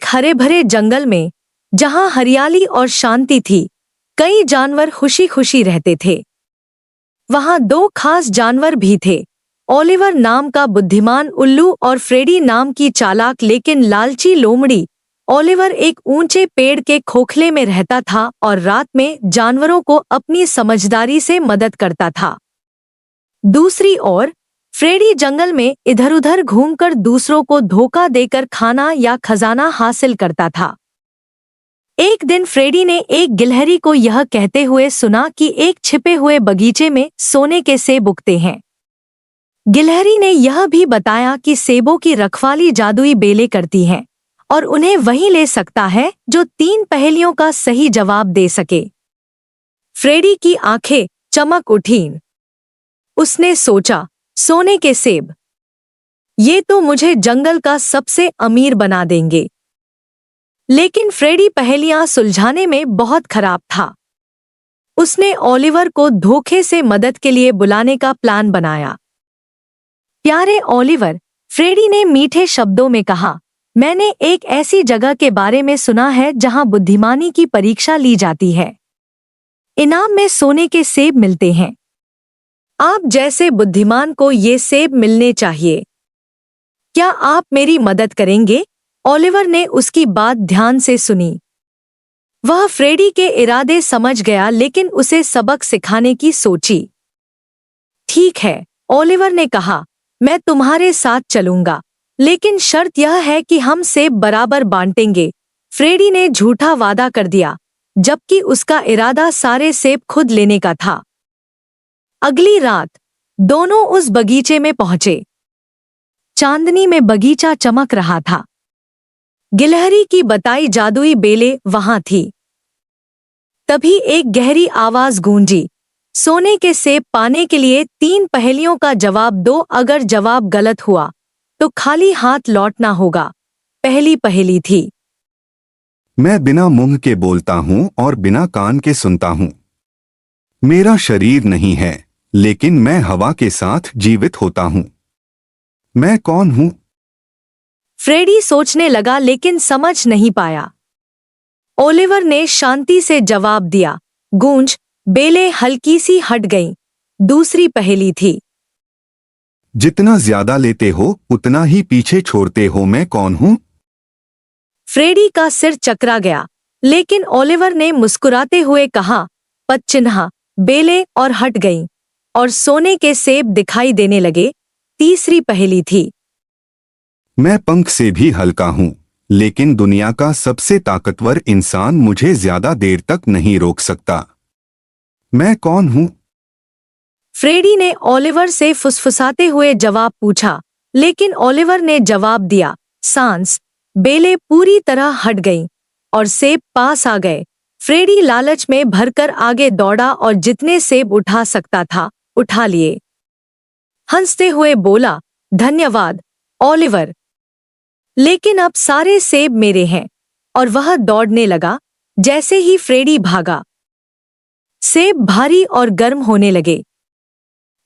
एक हरे भरे जंगल में, जहां हरियाली और शांति थी, कई जानवर खुशी खुशी रहते थे। वहां दो खास जानवर भी थे, ओलिवर नाम का बुद्धिमान उल्लू और फ्रेडी नाम की चालाक लेकिन लालची लोमड़ी। ओलिवर एक ऊंचे पेड़ के खोखले में रहता था और रात में जानवरों को अपनी समझदारी से मदद करता था। दूसरी ओर फ्रेडी जंगल में इधर-उधर घूमकर दूसरों को धोखा देकर खाना या खजाना हासिल करता था। एक दिन फ्रेडी ने एक गिलहरी को यह कहते हुए सुना कि एक छिपे हुए बगीचे में सोने के सेब उगते हैं। गिलहरी ने यह भी बताया कि सेबों की रखवाली जादुई बेले करती हैं और उन्हें वही ले सकता है जो 3 पहेलियों का सही जवाब दे सके। फ्रेडी की आंखें चमक उठीं। उसने सोचा, सोने के सेब, ये तो मुझे जंगल का सबसे अमीर बना देंगे। लेकिन फ्रेडी पहेलियां सुलझाने में बहुत खराब था। उसने ओलिवर को धोखे से मदद के लिए बुलाने का प्लान बनाया। प्यारे ओलिवर, फ्रेडी ने मीठे शब्दों में कहा, मैंने एक ऐसी जगह के बारे में सुना है जहां बुद्धिमानी की परीक्षा ली जाती है। इनाम में सोने के सेब मिलते हैं। आप जैसे बुद्धिमान को ये सेब मिलने चाहिए। क्या आप मेरी मदद करेंगे? ओलिवर ने उसकी बात ध्यान से सुनी। वह फ्रेडी के इरादे समझ गया लेकिन उसे सबक सिखाने की सोची। ठीक है, ओलिवर ने कहा, मैं तुम्हारे साथ चलूंगा, लेकिन शर्त यह है कि हम सेब बराबर बांटेंगे। फ्रेडी ने झूठा वादा कर दिया, जबकि उसका इरादा सारे सेब खुद लेने का था। अगली रात दोनों उस बगीचे में पहुंचे। चांदनी में बगीचा चमक रहा था। गिलहरी की बताई जादुई बेले वहां थी। तभी एक गहरी आवाज गूंजी, सोने के सेब पाने के लिए 3 पहेलियों का जवाब दो। अगर जवाब गलत हुआ तो खाली हाथ लौटना होगा। पहली पहेली थी, मैं बिना मुंह के बोलता हूं और बिना कान के सुनता हूं। मेरा शरीर नहीं है, लेकिन मैं हवा के साथ जीवित होता हूं। मैं कौन हूं? फ्रेडी सोचने लगा लेकिन समझ नहीं पाया। ओलिवर ने शांति से जवाब दिया, गूंज। बेलें हल्की सी हट गईं। दूसरी पहेली थी, जितना ज्यादा लेते हो उतना ही पीछे छोड़ते हो। मैं कौन हूं? फ्रेडी का सिर चकरा गया, लेकिन ओलिवर ने मुस्कुराते हुए कहा, पद चिन्ह। बेलें और हट गईं और सोने के सेब दिखाई देने लगे। तीसरी पहेली थी, मैं पंख से भी हल्का हूं, लेकिन दुनिया का सबसे ताकतवर इंसान मुझे ज्यादा देर तक नहीं रोक सकता। मैं कौन हूं? फ्रेडी ने ओलिवर से फुसफुसाते हुए जवाब पूछा, लेकिन ओलिवर ने जवाब दिया, सांस। बेलें पूरी तरह हट गईं और सेब पास आ गए। फ्रेडी लालच में भरकर आगे दौड़ा और जितने सेब उठा सकता था उठा लिए। हंसते हुए बोला, धन्यवाद ओलिवर, लेकिन अब सारे सेब मेरे हैं। और वह दौड़ने लगा। जैसे ही फ्रेडी भागा, सेब भारी और गर्म होने लगे।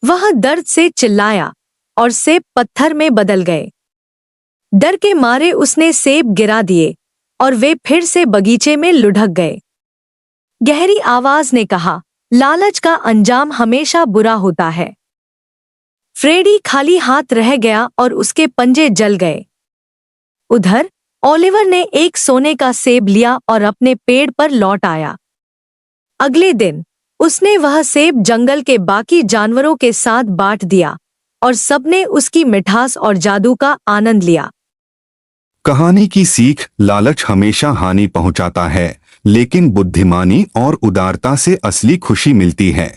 वह दर्द से चिल्लाया और सेब पत्थर में बदल गए। डर के मारे उसने सेब गिरा दिए और वे फिर से बगीचे में लुढ़क गए। गहरी आवाज ने कहा, लालच का अंजाम हमेशा बुरा होता है। फ्रेडी खाली हाथ रह गया और उसके पंजे जल गए। उधर ओलिवर ने एक सोने का सेब लिया और अपने पेड़ पर लौट आया। अगले दिन उसने वह सेब जंगल के बाकी जानवरों के साथ बांट दिया और सबने उसकी मिठास और जादू का आनंद लिया। कहानी की सीख, लालच हमेशा हानि पहुंचाता है, लेकिन बुद्धिमानी और उदारता से असली खुशी मिलती है।